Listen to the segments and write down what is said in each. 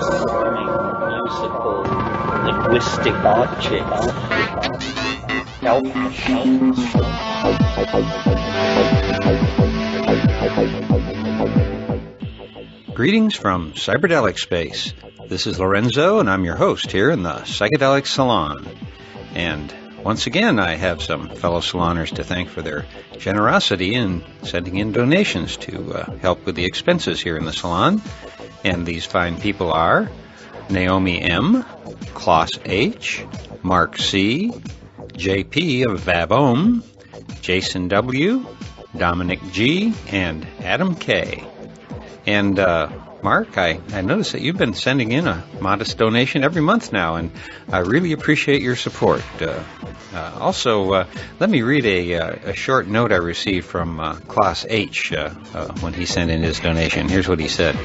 swimming musical linguistic objects. Elf machines. Greetings from Cyberdelic Space. This is Lorenzo, and I'm your host here in the Psychedelic Salon. And once again, I have some fellow saloners to thank for their generosity in sending in donations to help with the expenses here in the salon. And these fine people are Naomi M., Klaus H., Mark C., JP of Vabom, Jason W., Dominic G., and Adam K. And Mark, I noticed that you've been sending in a modest donation every month now, and I really appreciate your support. Also, let me read a short note I received from Klaus H. When he sent in his donation. Here's what he said.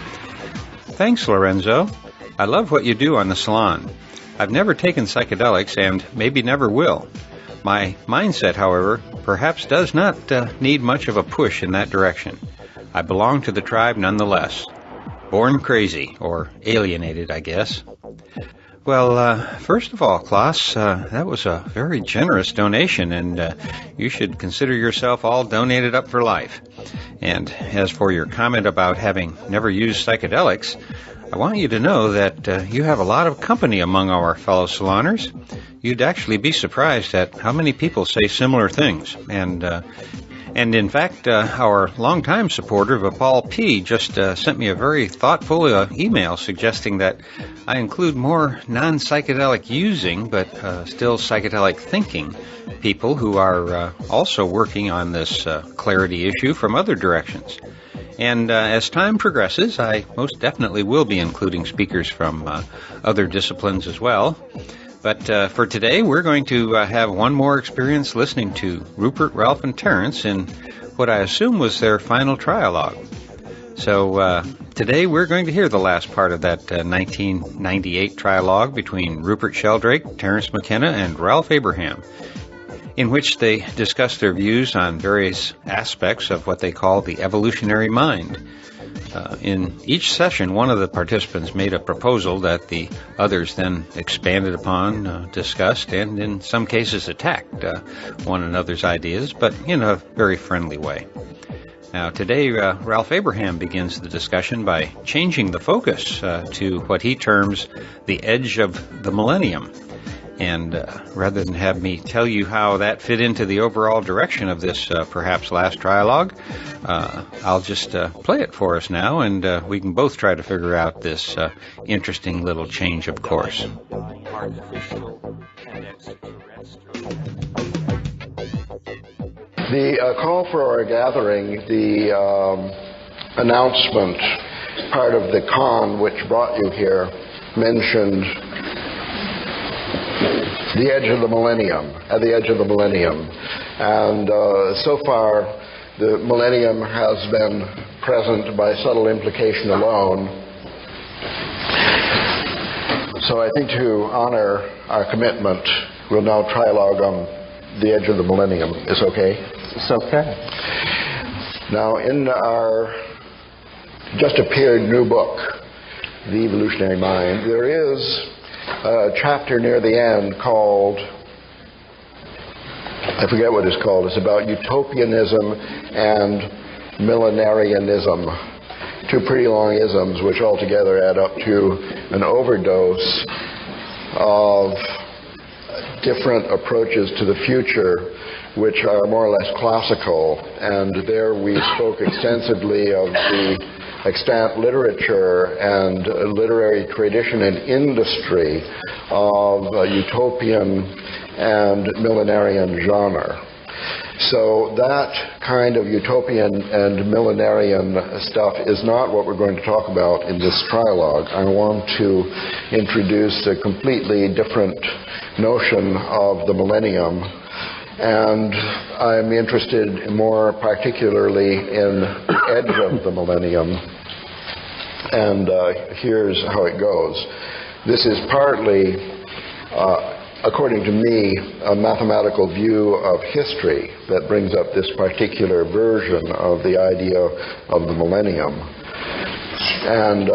Thanks, Lorenzo. I love what you do on the salon. I've never taken psychedelics and maybe never will. My mindset, however, perhaps does not need much of a push in that direction. I belong to the tribe nonetheless. Born crazy, or alienated, I guess. Well, first of all, Klaus, that was a very generous donation, and you should consider yourself all donated up for life. And as for your comment about having never used psychedelics, I want you to know that you have a lot of company among our fellow saloners. You'd actually be surprised at how many people say similar things. And in fact, our longtime supporter, Vipal P., just sent me a very thoughtful email suggesting that I include more non-psychedelic using, but still psychedelic thinking people who are also working on this clarity issue from other directions. And as time progresses, I most definitely will be including speakers from other disciplines as well. But for today, we're going to have one more experience listening to Rupert, Ralph, and Terence in what I assume was their final trialogue. So today we're going to hear the last part of that 1998 trialogue between Rupert Sheldrake, Terence McKenna, and Ralph Abraham, in which they discuss their views on various aspects of what they call the evolutionary mind. In each session, one of the participants made a proposal that the others then expanded upon, discussed, and in some cases attacked one another's ideas, but in a very friendly way. Now, today, Ralph Abraham begins the discussion by changing the focus to what he terms the edge of the millennium. And rather than have me tell you how that fit into the overall direction of this perhaps last trialogue, I'll just play it for us now, and we can both try to figure out this interesting little change of course. The call for our gathering, the announcement, part of the con which brought you here, mentioned the edge of the millennium, at the edge of the millennium. And so far, the millennium has been present by subtle implication alone. So I think to honor our commitment, we'll now trialogue on the edge of the millennium. Is okay? It's okay. Now, in our just appeared new book, The Evolutionary Mind, there is a chapter near the end called, I forget what it's called, it's about utopianism and millenarianism. Two pretty long isms which altogether add up to an overdose of different approaches to the future which are more or less classical. And there we spoke extensively of the extant literature and literary tradition and industry of utopian and millenarian genre. So that kind of utopian and millenarian stuff is not what we're going to talk about in this trialogue. I want to introduce a completely different notion of the millennium, and I'm interested more particularly in the edge of the millennium. And here's how it goes. This is partly, according to me, a mathematical view of history that brings up this particular version of the idea of the millennium. And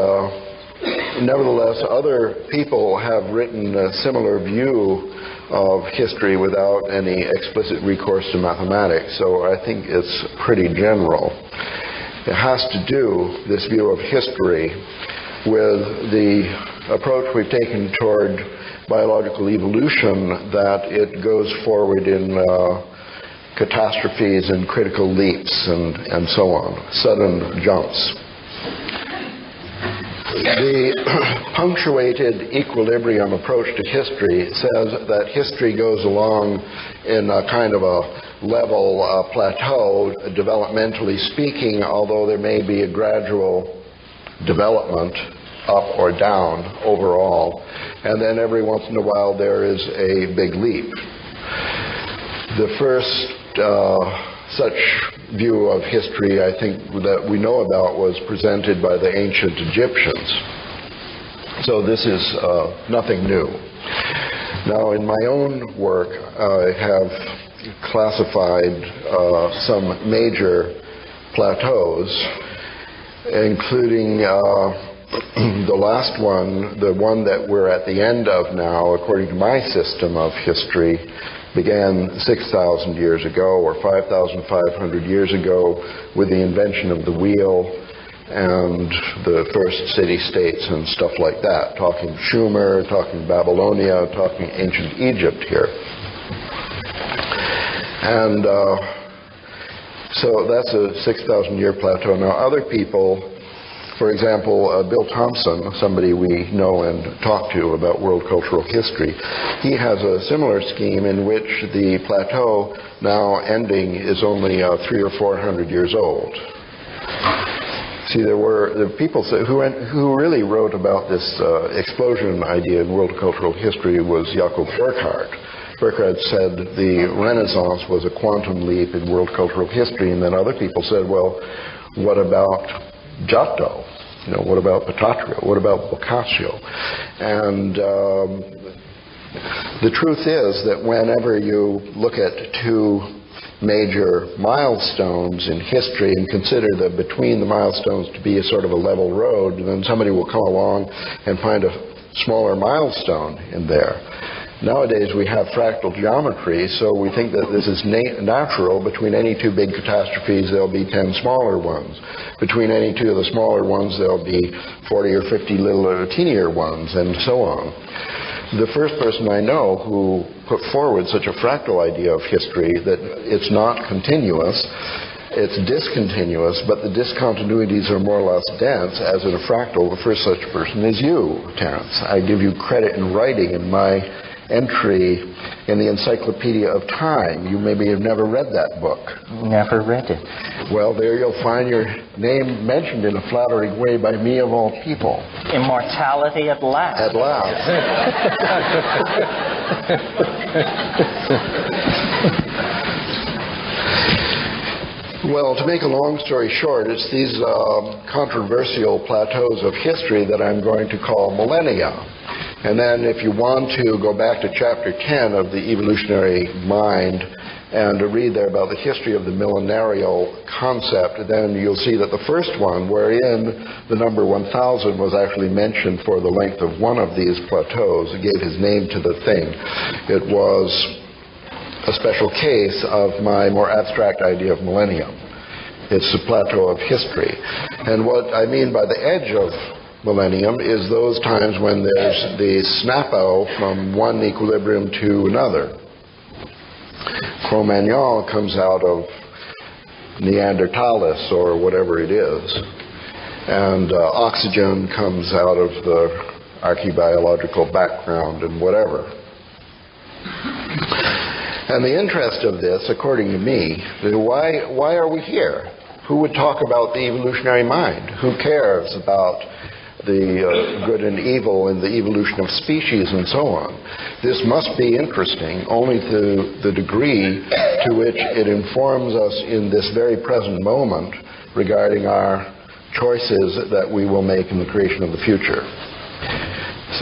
nevertheless, other people have written a similar view of history without any explicit recourse to mathematics, so I think it's pretty general. It has to do, this view of history, with the approach we've taken toward biological evolution, that it goes forward in catastrophes and critical leaps and so on, sudden jumps. The punctuated equilibrium approach to history says that history goes along in a kind of a level plateau, developmentally speaking, although there may be a gradual development up or down overall, and then every once in a while there is a big leap. The first such view of history, I think, that we know about was presented by the ancient Egyptians. So this is nothing new. Now, in my own work, I have classified some major plateaus, including the last one, the one that we're at the end of now, according to my system of history, began 6,000 years ago or 5,500 years ago with the invention of the wheel and the first city-states and stuff like that, talking Sumer, talking Babylonia, talking ancient Egypt here. And so that's a 6,000-year plateau. Now, other people, for example, Bill Thompson, somebody we know and talk to about world cultural history, he has a similar scheme in which the plateau now ending is only 300 or 400 years old. See, there were people who really wrote about this explosion idea in world cultural history was Jakob Burckhardt. Burckhardt said the Renaissance was a quantum leap in world cultural history, and then other people said, well, what about Giotto? You know, what about Bottaccio? What about Boccaccio? And the truth is that whenever you look at two major milestones in history and consider that between the milestones to be a sort of a level road, then somebody will come along and find a smaller milestone in there. Nowadays we have fractal geometry, so we think that this is natural. Between any two big catastrophes, there'll be 10 smaller ones. Between any two of the smaller ones, there'll be 40 or 50 little teenier ones, and so on. The first person I know who put forward such a fractal idea of history, that it's not continuous, it's discontinuous, but the discontinuities are more or less dense, as in a fractal, the first such person is you, Terence. I give you credit in writing in my entry in the Encyclopedia of Time. You maybe have never read that book. Never read it. Well, there you'll find your name mentioned in a flattering way by me of all people. Immortality at last. At last. Well, to make a long story short, it's these controversial plateaus of history that I'm going to call millennia. And then if you want to go back to chapter 10 of the Evolutionary Mind and to read there about the history of the millenarial concept, then you'll see that the first one, wherein the number 1,000 was actually mentioned for the length of one of these plateaus, it gave his name to the thing. It was a special case of my more abstract idea of millennium. It's the plateau of history. And what I mean by the edge of millennium is those times when there's the snap-out from one equilibrium to another. Cro-Magnon comes out of Neanderthalis or whatever it is, and oxygen comes out of the archaeobiological background and whatever. And the interest of this, according to me, why are we here? Who would talk about the evolutionary mind? Who cares about the good and evil and the evolution of species and so on? This must be interesting only to the degree to which it informs us in this very present moment regarding our choices that we will make in the creation of the future.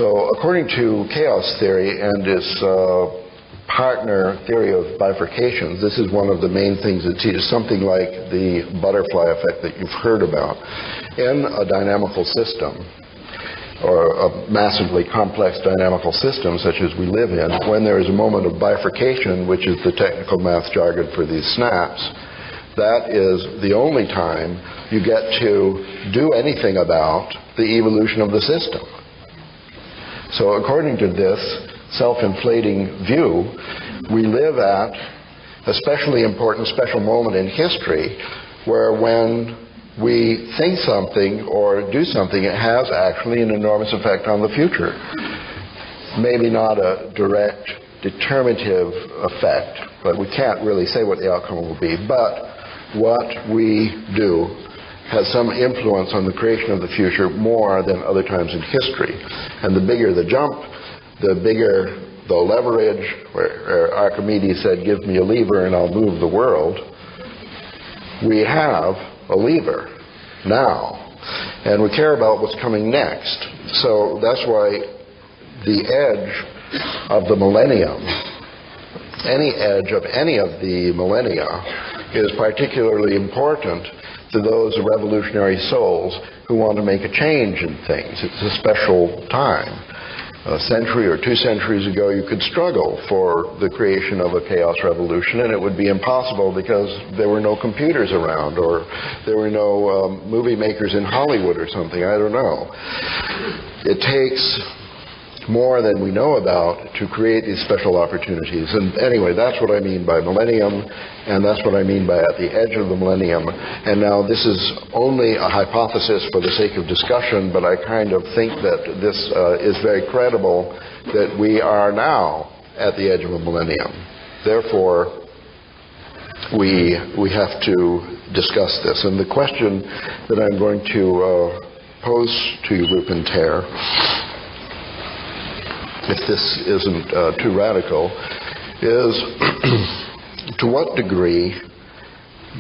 So according to chaos theory and its partner theory of bifurcations, this is one of the main things that teaches something like the butterfly effect that you've heard about. In a dynamical system, or a massively complex dynamical system such as we live in, when there is a moment of bifurcation, which is the technical math jargon for these snaps, that is the only time you get to do anything about the evolution of the system. So according to this self-inflating view, we live at a especially important special moment in history where when we think something or do something, it has actually an enormous effect on the future. Maybe not a direct determinative effect, but we can't really say what the outcome will be. But what we do has some influence on the creation of the future more than other times in history. And the bigger the jump, the bigger the leverage, where Archimedes said, give me a lever and I'll move the world. We have a lever now, and we care about what's coming next. So that's why the edge of the millennium, any edge of any of the millennia, is particularly important to those revolutionary souls who want to make a change in things. It's a special time. A century or 2 centuries ago, you could struggle for the creation of a chaos revolution, and it would be impossible because there were no computers around, or there were no movie makers in Hollywood or something. I don't know. It takes more than we know about to create these special opportunities. And anyway, that's what I mean by millennium, and that's what I mean by at the edge of the millennium. And now this is only a hypothesis for the sake of discussion, but I kind of think that this is very credible that we are now at the edge of a millennium. Therefore, we have to discuss this. And the question that I'm going to pose to you, Rupenter, if this isn't too radical, is to what degree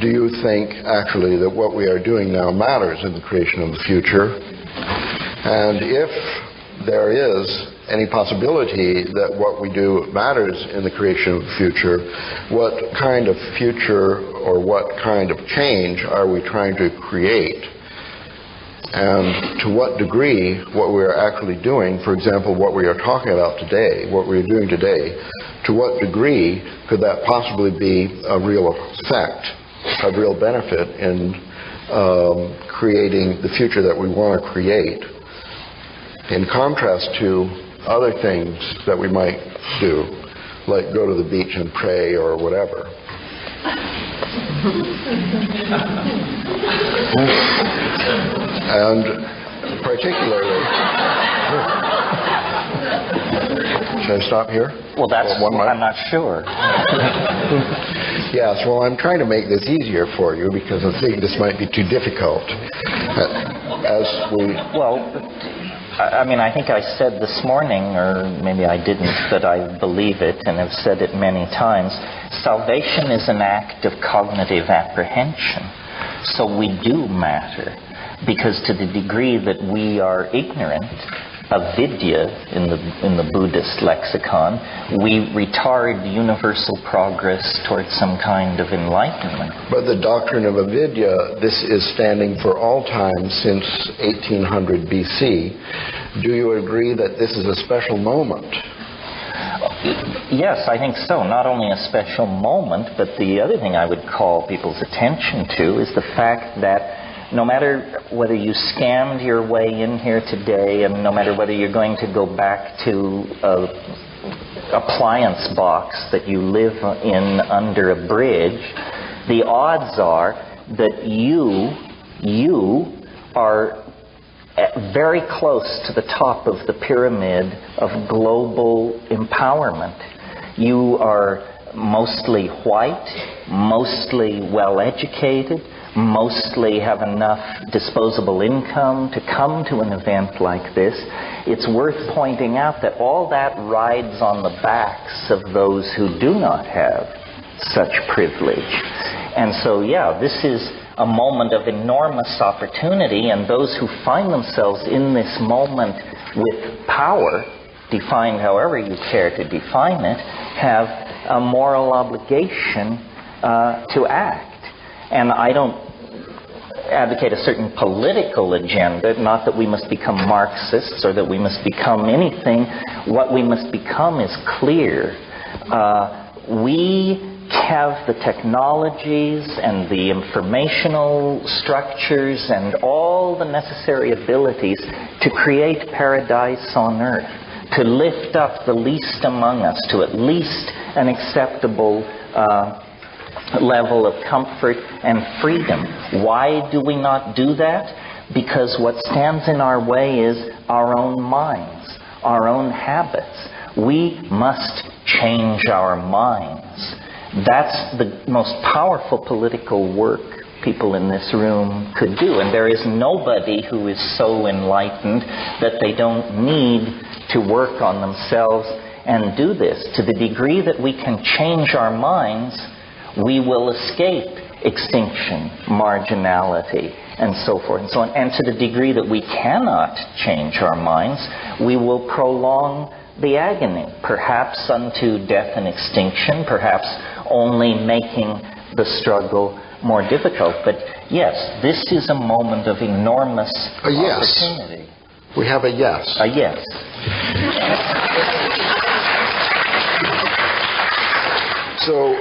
do you think actually that what we are doing now matters in the creation of the future? And if there is any possibility that what we do matters in the creation of the future, what kind of future or what kind of change are we trying to create? And to what degree what we are actually doing, for example, what we are talking about today, what we are doing today, to what degree could that possibly be a real effect, a real benefit in creating the future that we want to create, in contrast to other things that we might do, like go to the beach and pray or whatever. And particularly, should I stop here? Well, I'm not sure. Yes, well, I'm trying to make this easier for you because I think this might be too difficult. I think I said this morning, or maybe I didn't, but I believe it and have said it many times, salvation is an act of cognitive apprehension. So we do matter, because to the degree that we are ignorant of vidya in the Buddhist lexicon, we retard universal progress towards some kind of enlightenment. But the doctrine of avidya, this is standing for all time since 1800 BC. Do you agree that this is a special moment? Yes, I think so. Not only a special moment, but the other thing I would call people's attention to is the fact that no matter whether you scammed your way in here today, and no matter whether you're going to go back to an appliance box that you live in under a bridge, the odds are that you are very close to the top of the pyramid of global empowerment. You are mostly white, mostly well-educated, mostly have enough disposable income to come to an event like this. It's worth pointing out that all that rides on the backs of those who do not have such privilege. And so, this is a moment of enormous opportunity, and those who find themselves in this moment with power, defined however you care to define it, have a moral obligation to act. And I don't advocate a certain political agenda, not that we must become Marxists or that we must become anything. What we must become is clear. We have the technologies and the informational structures and all the necessary abilities to create paradise on earth, to lift up the least among us to at least an acceptable level of comfort and freedom. Why do we not do that? Because what stands in our way is our own minds, our own habits. We must change our minds. That's the most powerful political work people in this room could do. And there is nobody who is so enlightened that they don't need to work on themselves and do this. To the degree that we can change our minds, we will escape extinction, marginality, and so forth and so on. And to the degree that we cannot change our minds, we will prolong the agony, perhaps unto death and extinction, perhaps only making the struggle more difficult. But yes, this is a moment of enormous opportunity. We have a yes. A yes. So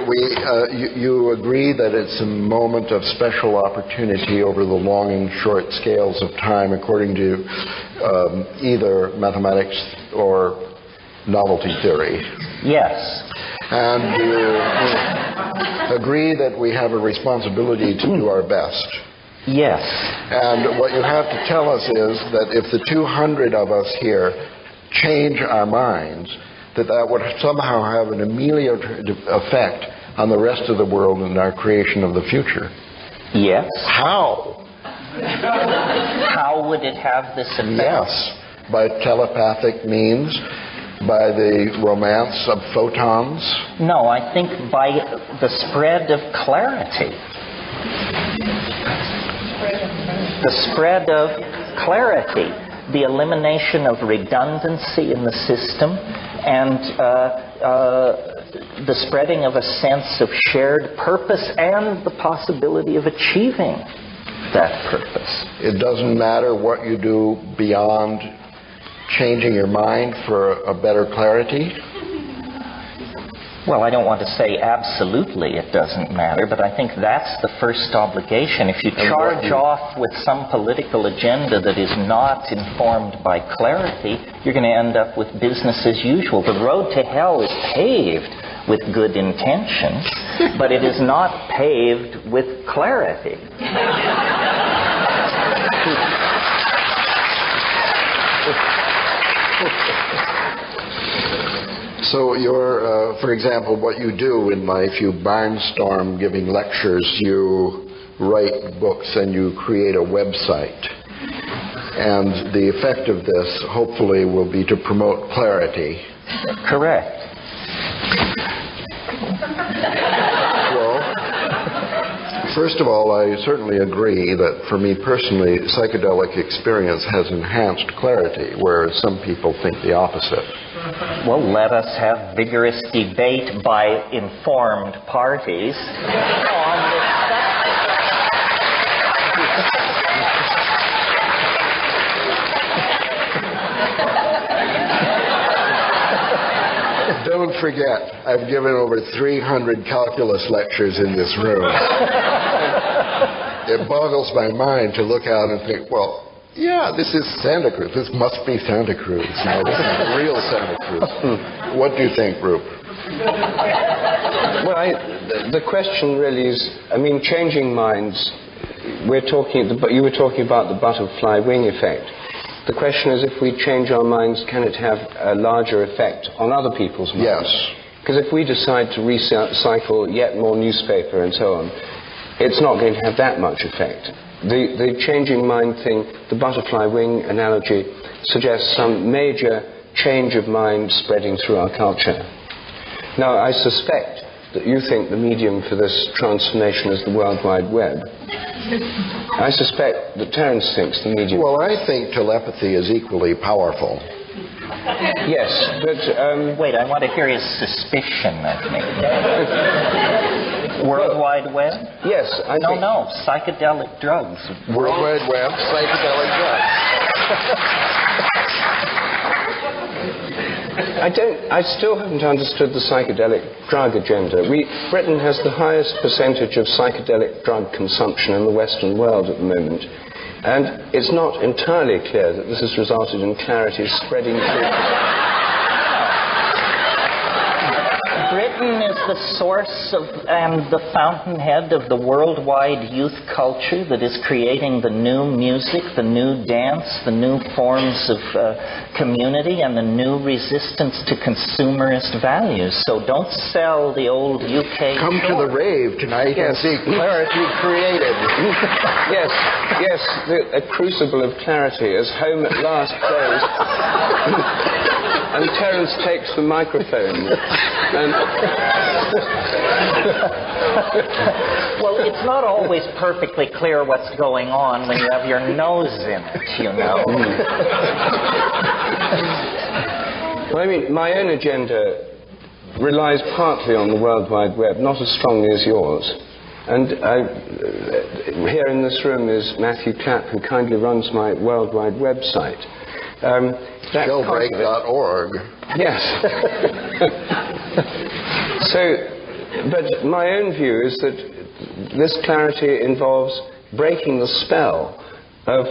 you agree that it's a moment of special opportunity over the long and short scales of time according to either mathematics or novelty theory? Yes. And you agree that we have a responsibility to do our best? Yes. And what you have to tell us is that if the 200 of us here change our minds, that would somehow have an ameliorative effect on the rest of the world and our creation of the future. Yes. How? How would it have this effect? Yes. By telepathic means? By the romance of photons? No, I think by the spread of clarity. The spread of clarity. The elimination of redundancy in the system, and the spreading of a sense of shared purpose and the possibility of achieving that purpose. It doesn't matter what you do beyond changing your mind for a better clarity? Well, I don't want to say absolutely it doesn't matter, but I think that's the first obligation. If you charge off with some political agenda that is not informed by clarity, you're going to end up with business as usual. The road to hell is paved with good intentions, but it is not paved with clarity. So you're, for example, what you do in life, you barnstorm giving lectures, you write books, and you create a website. And the effect of this, hopefully, will be to promote clarity. Correct. Well, first of all, I certainly agree that for me personally, psychedelic experience has enhanced clarity, whereas some people think the opposite. Well, let us have vigorous debate by informed parties on this subject. Don't forget, I've given over 300 calculus lectures in this room. It boggles my mind to look out and think, well, yeah, this is Santa Cruz. This must be Santa Cruz. No, this is real Santa Cruz. What do you think, Roop? Well, the question really is, I mean, changing minds, you were talking about the butterfly wing effect. The question is, if we change our minds, can it have a larger effect on other people's minds? Yes. Because if we decide to recycle yet more newspaper and so on, it's not going to have that much effect. The changing mind thing, the butterfly wing analogy, suggests some major change of mind spreading through our culture. Now, I suspect that you think the medium for this transformation is the World Wide Web. I suspect that Terence thinks the medium... Well, I think telepathy is equally powerful. Yes, but... Wait, I want to hear his suspicion of me. World Wide Web? Yes, I think... No, psychedelic drugs. World Wide Web, psychedelic drugs. I still haven't understood the psychedelic drug agenda. Britain has the highest percentage of psychedelic drug consumption in the Western world at the moment. And it's not entirely clear that this has resulted in clarity spreading through... Britain is the source of and the fountainhead of the worldwide youth culture that is creating the new music, the new dance, the new forms of community, and the new resistance to consumerist values. So don't sell the old UK... Come to the rave tonight and see clarity created. Yes, a crucible of clarity as Home at Last plays. And Terence takes the microphone. Well, it's not always perfectly clear what's going on when you have your nose in it, you know. Well, I mean, my own agenda relies partly on the World Wide Web, not as strongly as yours. And here in this room is Matthew Clapp, who kindly runs my World Wide website. Jailbreak.org. Yes. But my own view is that this clarity involves breaking the spell of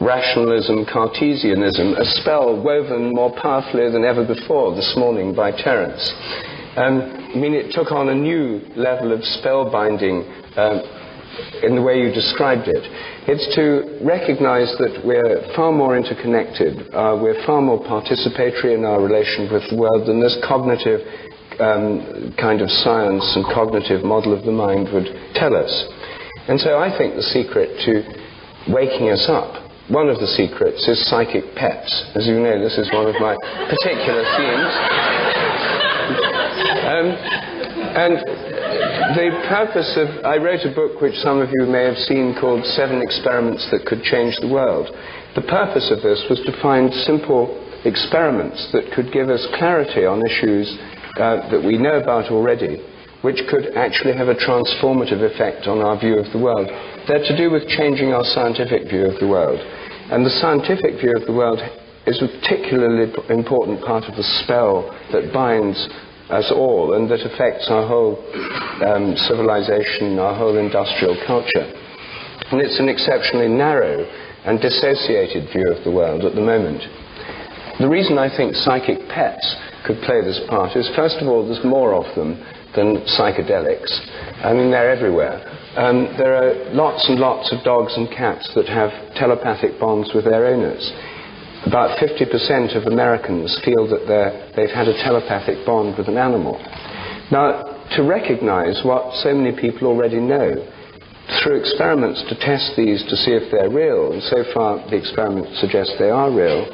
rationalism, Cartesianism, a spell woven more powerfully than ever before this morning by Terence. I mean, it took on a new level of spellbinding in the way you described it. It's to recognize that we're far more interconnected, we're far more participatory in our relation with the world than this cognitive kind of science and cognitive model of the mind would tell us. And so I think the secret to waking us up, one of the secrets, is psychic pets. As you know, this is one of my particular themes. And the purpose of... I wrote a book which some of you may have seen called 7 Experiments That Could Change the World. The purpose of this was to find simple experiments that could give us clarity on issues that we know about already, which could actually have a transformative effect on our view of the world. They're to do with changing our scientific view of the world. And the scientific view of the world is a particularly important part of the spell that binds us all and that affects our whole civilization, our whole industrial culture. And it's an exceptionally narrow and dissociated view of the world at the moment. The reason I think psychic pets could play this part is, first of all, there's more of them than psychedelics. I mean, they're everywhere. There are lots and lots of dogs and cats that have telepathic bonds with their owners. About 50% of Americans feel that they've had a telepathic bond with an animal. Now, to recognize what so many people already know, through experiments to test these to see if they're real, and so far the experiments suggest they are real,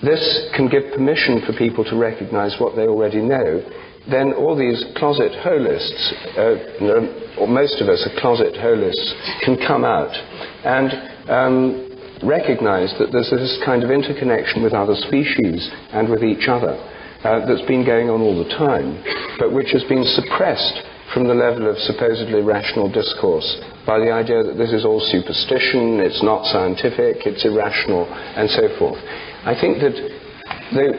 this can give permission for people to recognize what they already know. Then all these closet holists, or most of us are closet holists, can come out and recognize that there's this kind of interconnection with other species and with each other that's been going on all the time, but which has been suppressed from the level of supposedly rational discourse by the idea that this is all superstition, it's not scientific, it's irrational, and so forth. I think that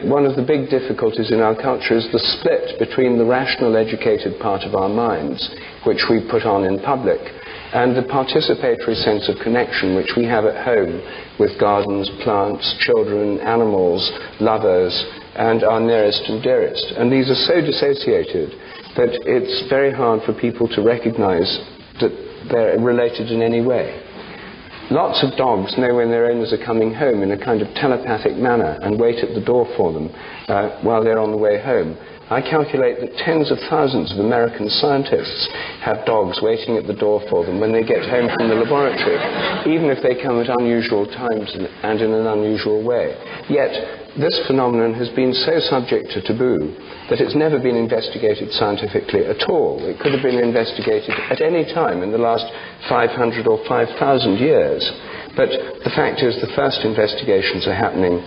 one of the big difficulties in our culture is the split between the rational, educated part of our minds, which we put on in public, and the participatory sense of connection which we have at home with gardens, plants, children, animals, lovers, and our nearest and dearest. And these are so dissociated that it's very hard for people to recognize that they're related in any way. Lots of dogs know when their owners are coming home in a kind of telepathic manner and wait at the door for them while they're on the way home. I calculate that tens of thousands of American scientists have dogs waiting at the door for them when they get home from the laboratory, even if they come at unusual times and in an unusual way. Yet, this phenomenon has been so subject to taboo that it's never been investigated scientifically at all. It could have been investigated at any time in the last 500 or 5,000 years. But the fact is the first investigations are happening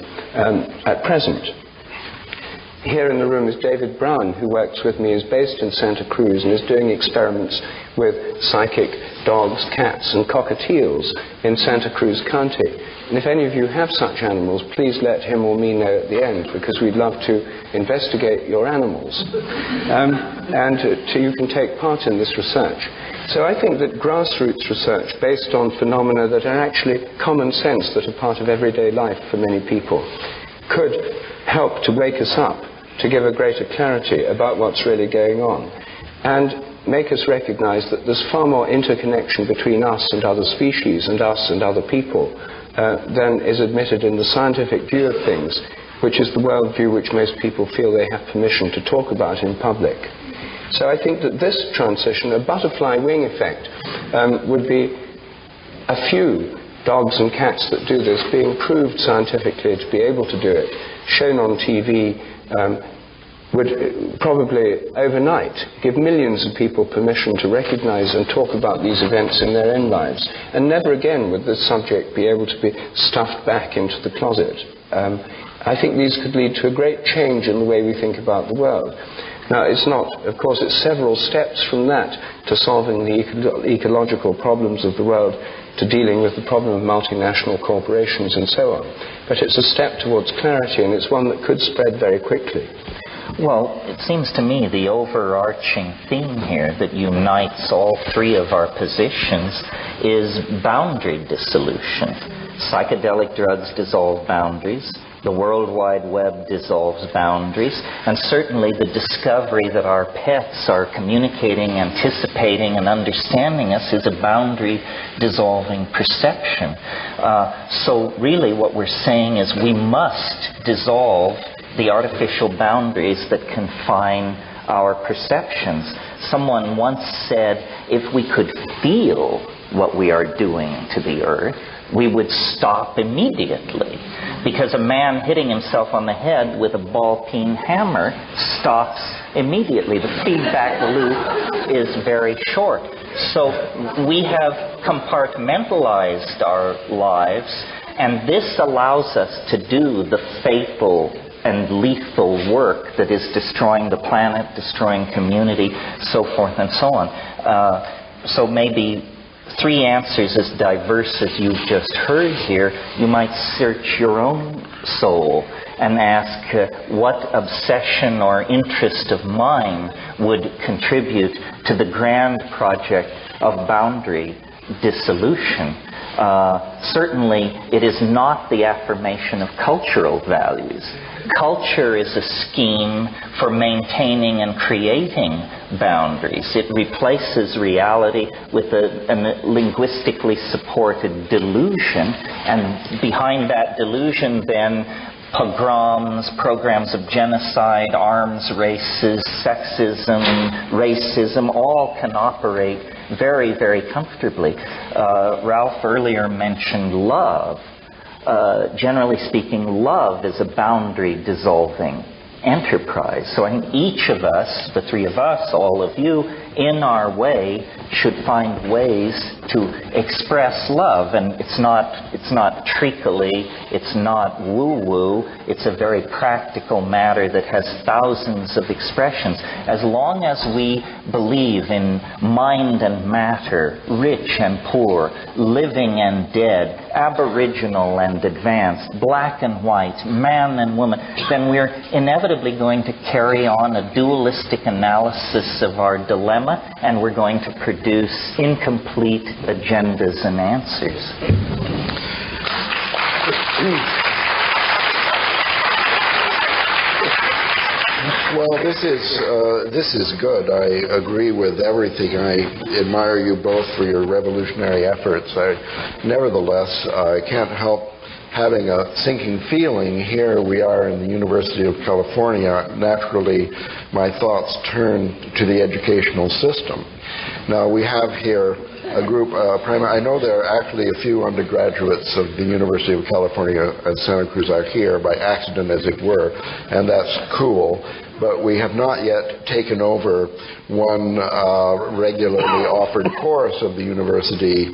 at present. here in the room is David Brown, who works with me, is based in Santa Cruz and is doing experiments with psychic dogs, cats and cockatiels in Santa Cruz County. And if any of you have such animals, please let him or me know at the end, because we'd love to investigate your animals. You can take part in this research. So I think that grassroots research based on phenomena that are actually common sense, that are part of everyday life for many people, could help to wake us up, to give a greater clarity about what's really going on, and make us recognize that there's far more interconnection between us and other species and us and other people than is admitted in the scientific view of things, which is the worldview which most people feel they have permission to talk about in public. So I think that this transition, a butterfly wing effect, would be a few dogs and cats that do this being proved scientifically to be able to do it, shown on TV, would probably overnight give millions of people permission to recognize and talk about these events in their own lives. And never again would this subject be able to be stuffed back into the closet. I think these could lead to a great change in the way we think about the world. Now, it's not, of course, it's several steps from that to solving the ecological problems of the world, to dealing with the problem of multinational corporations and so on. But it's a step towards clarity, and it's one that could spread very quickly. Well, it seems to me the overarching theme here that unites all three of our positions is boundary dissolution. Psychedelic drugs dissolve boundaries. The World Wide Web dissolves boundaries, and certainly the discovery that our pets are communicating, anticipating, and understanding us is a boundary-dissolving perception. So really what we're saying is we must dissolve the artificial boundaries that confine our perceptions. Someone once said, if we could feel what we are doing to the earth, we would stop immediately. Because a man hitting himself on the head with a ball-peen hammer stops immediately. The feedback loop is very short. So we have compartmentalized our lives, and this allows us to do the fatal and lethal work that is destroying the planet, destroying community, so forth and so on. So maybe three answers as diverse as you've just heard here. You might search your own soul and ask what obsession or interest of mine would contribute to the grand project of boundary dissolution. Certainly, it is not the affirmation of cultural values. Culture is a scheme for maintaining and creating boundaries. It replaces reality with a linguistically supported delusion, and behind that delusion then pogroms, programs of genocide, arms races, sexism, racism, all can operate very, very comfortably. Ralph earlier mentioned love. Generally speaking, love is a boundary-dissolving enterprise. So I think each of us, the three of us, all of you, in our way, should find ways to express love. And it's not treacly, it's not woo-woo, it's a very practical matter that has thousands of expressions. As long as we believe in mind and matter, rich and poor, living and dead, aboriginal and advanced, black and white, man and woman, then we're inevitably going to carry on a dualistic analysis of our dilemma, and we're going to produce incomplete agendas and answers. Well, this is good. I agree with everything. I admire you both for your revolutionary efforts. Nevertheless, I can't help having a sinking feeling. Here we are in the University of California. Naturally, my thoughts turn to the educational system. Now, we have here a group, I know there are actually a few undergraduates of the University of California at Santa Cruz are here by accident, as it were, and that's cool. But we have not yet taken over one regularly offered course of the university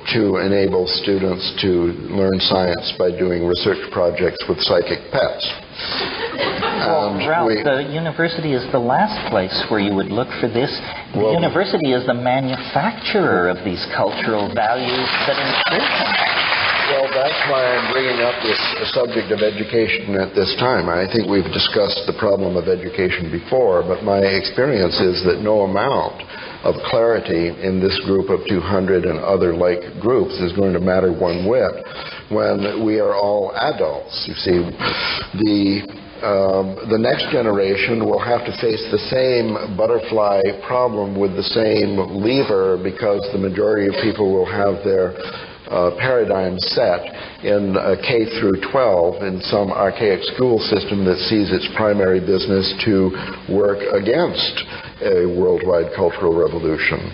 to enable students to learn science by doing research projects with psychic pets. Well, Ralph, the university is the last place where you would look for this. The university is the manufacturer of these cultural values that insert them. Well, that's why I'm bringing up this subject of education at this time. I think we've discussed the problem of education before, but my experience is that no amount of clarity in this group of 200 and other like groups is going to matter one whit when we are all adults. You see, the next generation will have to face the same butterfly problem with the same lever, because the majority of people will have their paradigm set in K through 12 in some archaic school system that sees its primary business to work against a worldwide cultural revolution.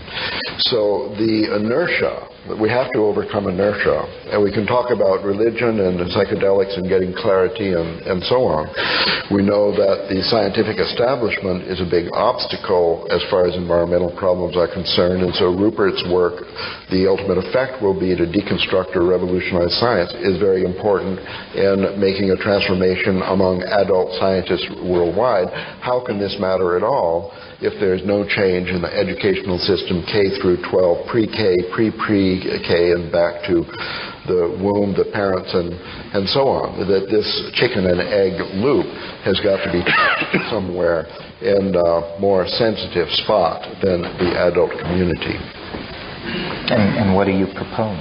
So the inertia, we have to overcome inertia, and we can talk about religion and psychedelics and getting clarity and so on. We know that the scientific establishment is a big obstacle as far as environmental problems are concerned, and so Rupert's work, the ultimate effect will be to deconstruct or revolutionize science, is very important in making a transformation among adult scientists worldwide. How can this matter at all if there's no change in the educational system K through 12, pre-K, pre-K, and back to the womb, the parents, and so on? That this chicken and egg loop has got to be somewhere in a more sensitive spot than the adult community. And what do you propose?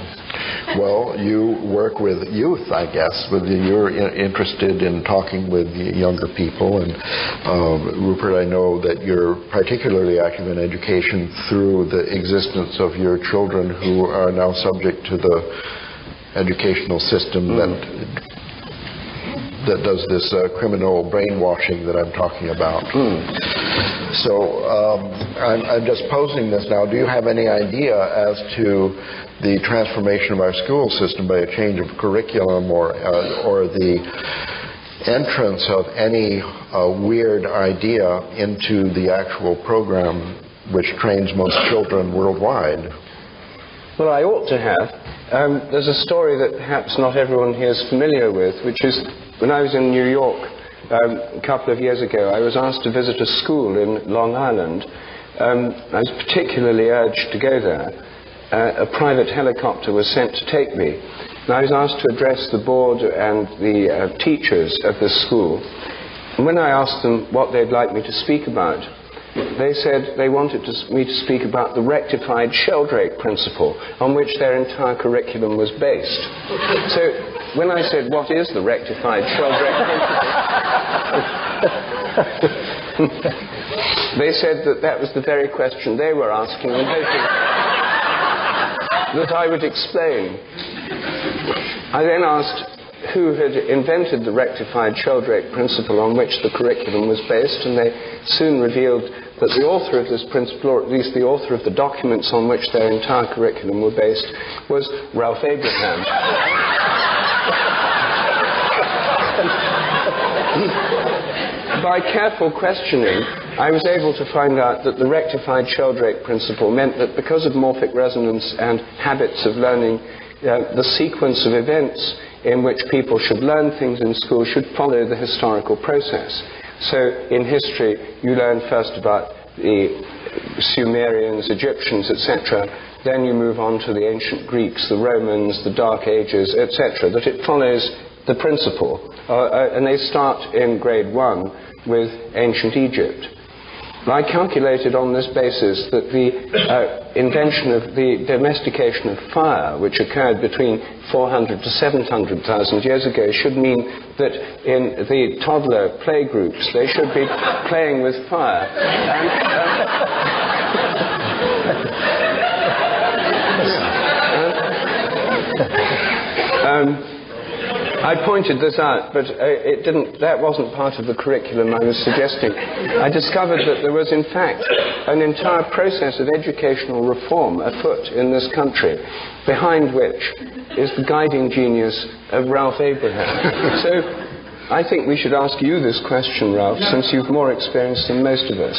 Well, you work with youth, I guess. You're interested in talking with younger people, and Rupert, I know that you're particularly active in education through the existence of your children who are now subject to the educational system that does this criminal brainwashing that I'm talking about. So I'm just posing this now. Do you have any idea as to the transformation of our school system by a change of curriculum or the entrance of any weird idea into the actual program which trains most children worldwide? Well, I ought to have. There's a story that perhaps not everyone here is familiar with, which is when I was in New York a couple of years ago, I was asked to visit a school in Long Island. I was particularly urged to go there. A private helicopter was sent to take me. And I was asked to address the board and the teachers of this school. And when I asked them what they'd like me to speak about, they said they wanted me to speak about the rectified Sheldrake principle on which their entire curriculum was based. So when I said, what is the rectified Sheldrake principle? They said that was the very question they were asking and hoping that I would explain. I then asked who had invented the rectified Sheldrake principle on which the curriculum was based, and they soon revealed that the author of this principle, or at least the author of the documents on which their entire curriculum were based, was Ralph Abraham. By careful questioning, I was able to find out that the rectified Sheldrake principle meant that because of morphic resonance and habits of learning, the sequence of events in which people should learn things in school should follow the historical process. So in history, you learn first about the Sumerians, Egyptians, etc. Then you move on to the ancient Greeks, the Romans, the Dark Ages, etc. That it follows the principle. And they start in grade 1 with ancient Egypt. I calculated on this basis that the invention of the domestication of fire, which occurred between 400 to 700,000 years ago, should mean that in the toddler play groups they should be playing with fire. I pointed this out, but that wasn't part of the curriculum I was suggesting. I discovered that there was, in fact, an entire process of educational reform afoot in this country, behind which is the guiding genius of Ralph Abraham. So I think we should ask you this question, Ralph, since you've more experience than most of us.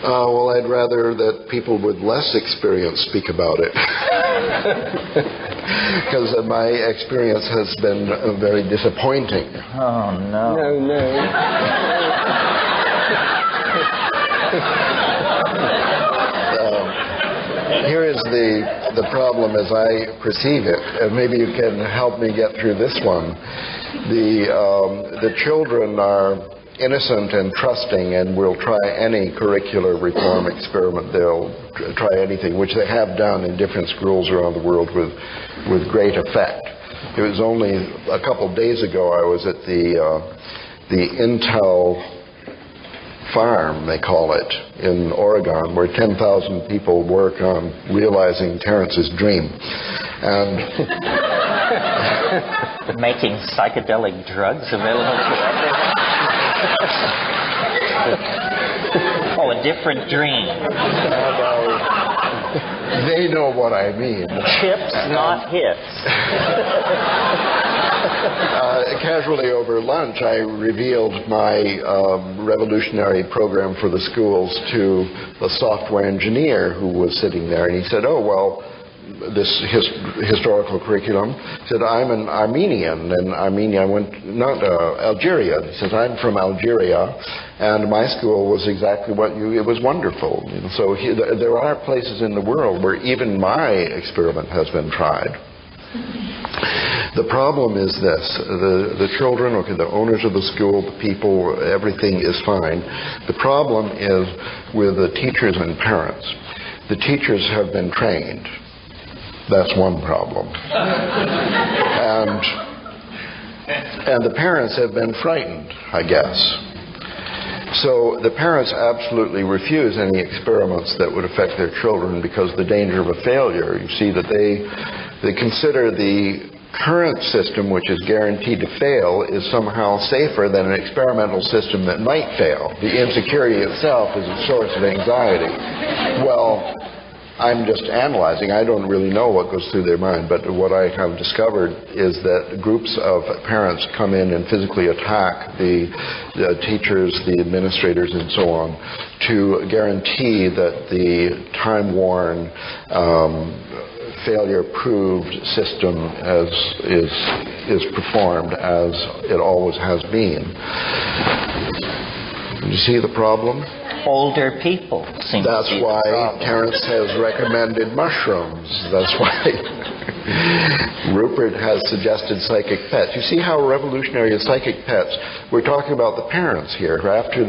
Well, I'd rather that people with less experience speak about it. because my experience has been very disappointing. Oh, no. No. Here is the problem as I perceive it, and maybe you can help me get through this one. The children are innocent and trusting and will try any curricular reform experiment. They'll try anything, which they have done in different schools around the world with great effect. It was only a couple days ago I was at the Intel farm, they call it, in Oregon, where 10,000 people work on realizing Terrence's dream. And making psychedelic drugs available to everyone? Oh, a different dream. They know what I mean. Chips, not hits. Casually over lunch, I revealed my revolutionary program for the schools to the software engineer who was sitting there, and he said, "Oh, well, this historical curriculum." He said, "I'm an Armenian, and Armenia Algeria." He said, "I'm from Algeria, and my school was exactly it was wonderful." And so there are places in the world where even my experiment has been tried. The problem is this: the children, okay, the owners of the school, the people, everything is fine. The problem is with the teachers and parents. The teachers have been trained. That's one problem. And the parents have been frightened, I guess. So the parents absolutely refuse any experiments that would affect their children because of the danger of a failure. You see that they consider the current system, which is guaranteed to fail, is somehow safer than an experimental system that might fail. The insecurity itself is a source of anxiety. Well, I'm just analyzing. I don't really know what goes through their mind, but what I have discovered is that groups of parents come in and physically attack the teachers, the administrators, and so on, to guarantee that the time-worn, failure-proved system is performed as it always has been. Do you see the problem? Older people seem to That's be why the problem. Terrence has recommended mushrooms. That's why Rupert has suggested psychic pets. You see how revolutionary is psychic pets? We're talking about the parents here. After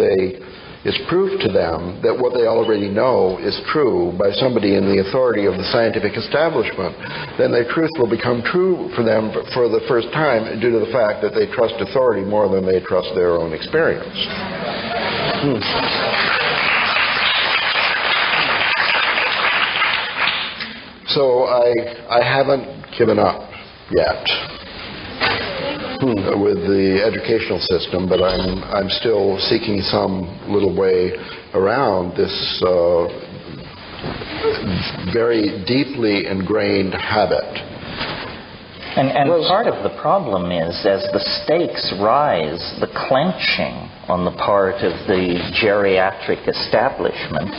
it's proved to them that what they already know is true by somebody in the authority of the scientific establishment, then their truth will become true for them for the first time due to the fact that they trust authority more than they trust their own experience. So I haven't given up yet with the educational system, but I'm still seeking some little way around this very deeply ingrained habit. And part of the problem is, as the stakes rise, the clenching on the part of the geriatric establishment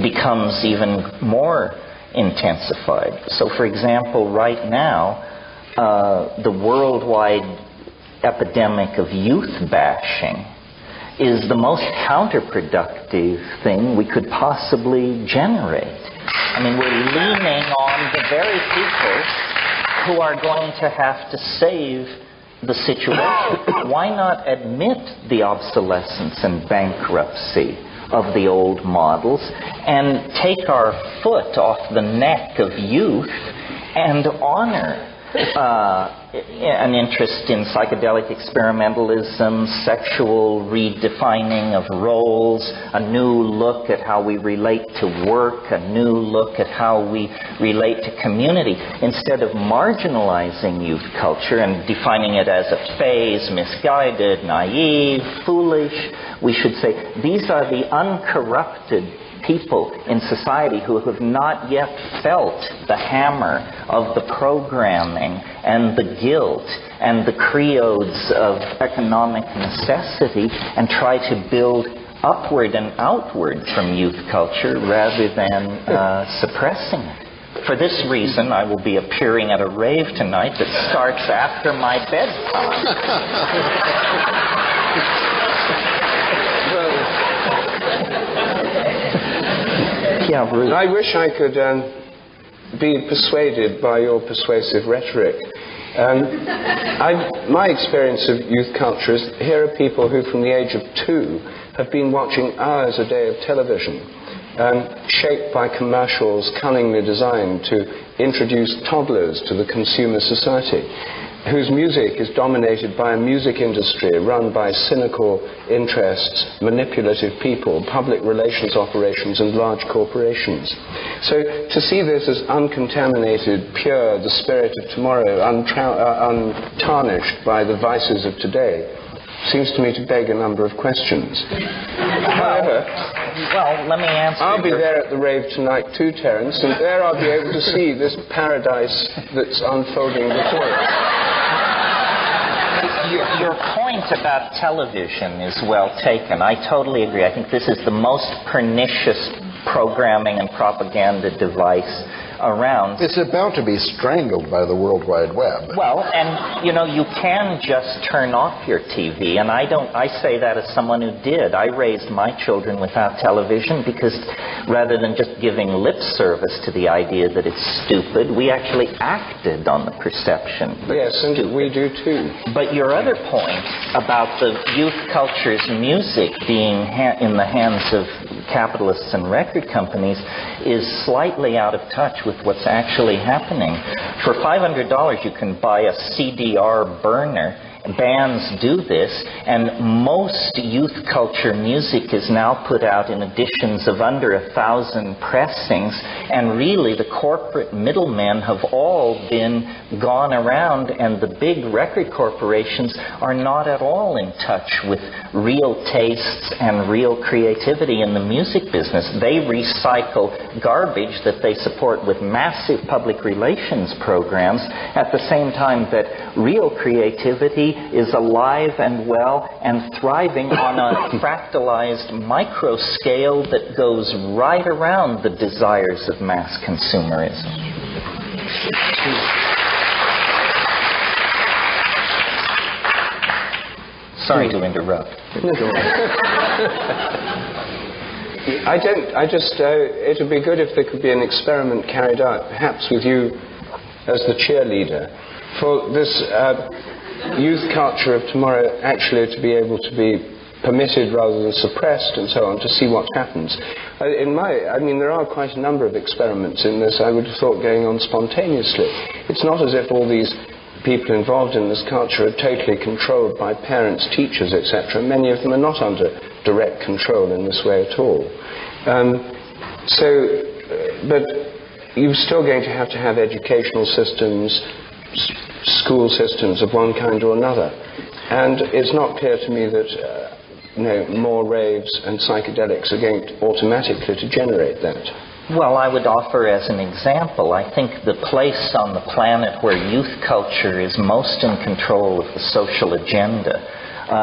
becomes even more intensified. So, for example, right now, the worldwide epidemic of youth bashing is the most counterproductive thing we could possibly generate. I mean, we're leaning on the very people who are going to have to save the situation. Why not admit the obsolescence and bankruptcy of the old models and take our foot off the neck of youth and honor an interest in psychedelic experimentalism, sexual redefining of roles, a new look at how we relate to work, a new look at how we relate to community. Instead of marginalizing youth culture and defining it as a phase, misguided, naive, foolish, we should say these are the uncorrupted people in society who have not yet felt the hammer of the programming and the guilt and the creodes of economic necessity, and try to build upward and outward from youth culture rather than suppressing it. For this reason, I will be appearing at a rave tonight that starts after my bedtime. Yeah, Ruth. I wish I could be persuaded by your persuasive rhetoric. My experience of youth culture is here are people who from the age of 2 have been watching hours a day of television, shaped by commercials cunningly designed to introduce toddlers to the consumer society, whose music is dominated by a music industry run by cynical interests, manipulative people, public relations operations, and large corporations. So to see this as uncontaminated, pure, the spirit of tomorrow, untarnished by the vices of today, seems to me to beg a number of questions. However, well, let me answer. I'll be there at the rave tonight too, Terence, and there I'll be able to see this paradise that's unfolding before us. Your point about television is well taken. I totally agree. I think this is the most pernicious programming and propaganda device around. It's about to be strangled by the World Wide Web. Well, and you can just turn off your TV, and I say that as someone who did. I raised my children without television because rather than just giving lip service to the idea that it's stupid, we actually acted on the perception that yes, it's stupid. And we do too. But your other point about the youth culture's music being in the hands of capitalists and record companies is slightly out of touch with what's actually happening. For $500 you can buy a CDR burner. Bands do this, and most youth culture music is now put out in editions of under 1,000 pressings, and really the corporate middlemen have all been gone around, and the big record corporations are not at all in touch with real tastes and real creativity in the music business. They recycle garbage that they support with massive public relations programs at the same time that real creativity is alive and well and thriving on a fractalized micro scale that goes right around the desires of mass consumerism. Sorry to interrupt. It would be good if there could be an experiment carried out, perhaps with you as the cheerleader, for this youth culture of tomorrow actually to be able to be permitted rather than suppressed and so on, to see what happens. There are quite a number of experiments in this, I would have thought, going on spontaneously. It's not as if all these people involved in this culture are totally controlled by parents, teachers, etc. Many of them are not under direct control in this way at all. But you're still going to have educational systems, school systems of one kind or another. And it's not clear to me that more raves and psychedelics are going automatically to generate that. Well, I would offer as an example, I think the place on the planet where youth culture is most in control of the social agenda,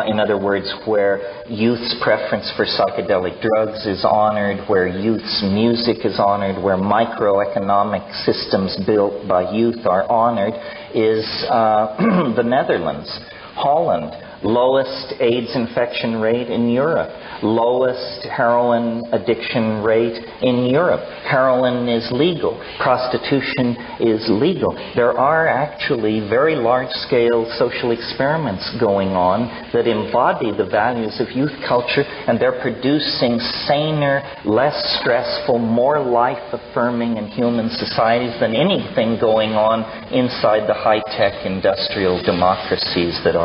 in other words, where youth's preference for psychedelic drugs is honored, where youth's music is honored, where microeconomic systems built by youth are honored, is the Netherlands, Holland. Lowest AIDS infection rate in Europe, lowest heroin addiction rate in Europe. Heroin is legal. Prostitution is legal. There are actually very large-scale social experiments going on that embody the values of youth culture, and they're producing saner, less stressful, more life-affirming and human societies than anything going on inside the high-tech industrial democracies that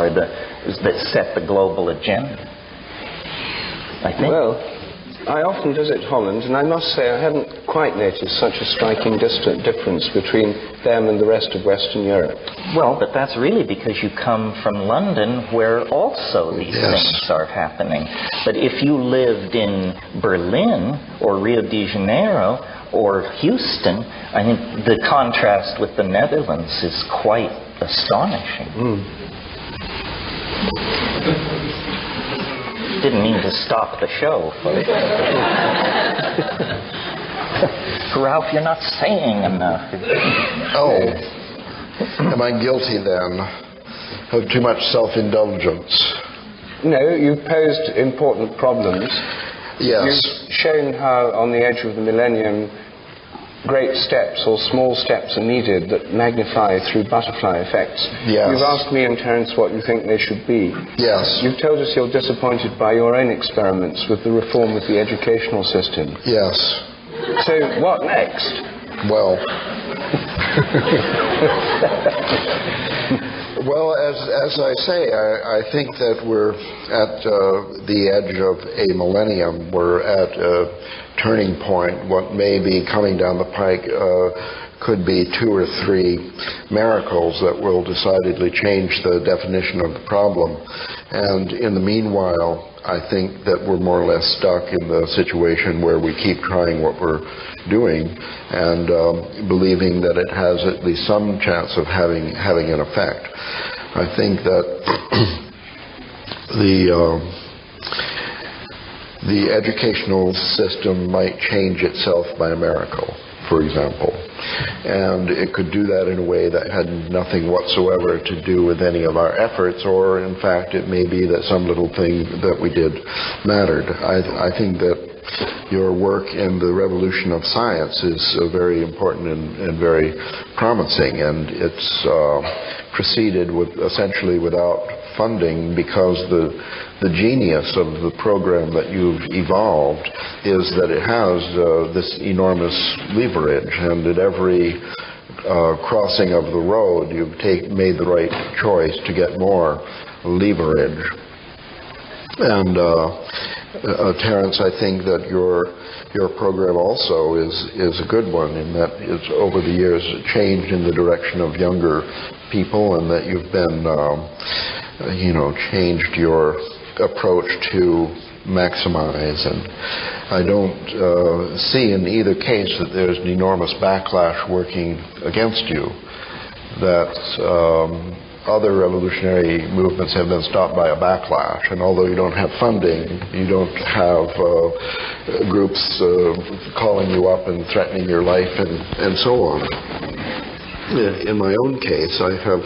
set the global agenda, I think. Well, I often visit Holland, and I must say I haven't quite noticed such a striking difference between them and the rest of Western Europe. Well, but that's really because you come from London, where also these things are happening. But if you lived in Berlin or Rio de Janeiro or Houston, I think the contrast with the Netherlands is quite astonishing. Didn't mean to stop the show, folks. Ralph, you're not saying enough. Oh, am I guilty then of too much self-indulgence? No, you've posed important problems. Yes. You've shown how on the edge of the millennium great steps or small steps are needed that magnify through butterfly effects. Yes. You've asked me and Terence what you think they should be. Yes. You've told us you're disappointed by your own experiments with the reform of the educational system. Yes. So what next? Well, well, as I say, I think that we're at the edge of a millennium. We're at a turning point. What may be coming down the pike could be 2 or 3 miracles that will decidedly change the definition of the problem. And in the meanwhile, I think that we're more or less stuck in the situation where we keep trying what we're doing and believing that it has at least some chance of having an effect. I think that the educational system might change itself by a miracle, for example. And it could do that in a way that had nothing whatsoever to do with any of our efforts, or in fact it may be that some little thing that we did mattered. I think that your work in the revolution of science is very important and very promising, and it's proceeded with essentially without funding, because the genius of the program that you've evolved is that it has this enormous leverage, and at every crossing of the road you've made the right choice to get more leverage. And Terence, I think that your program also is a good one, in that it's over the years changed in the direction of younger people, and that you've been changed your approach to maximize. And I don't see in either case that there's an enormous backlash working against you, that other revolutionary movements have been stopped by a backlash, and although you don't have funding, you don't have groups calling you up and threatening your life and so on. In my own case, I have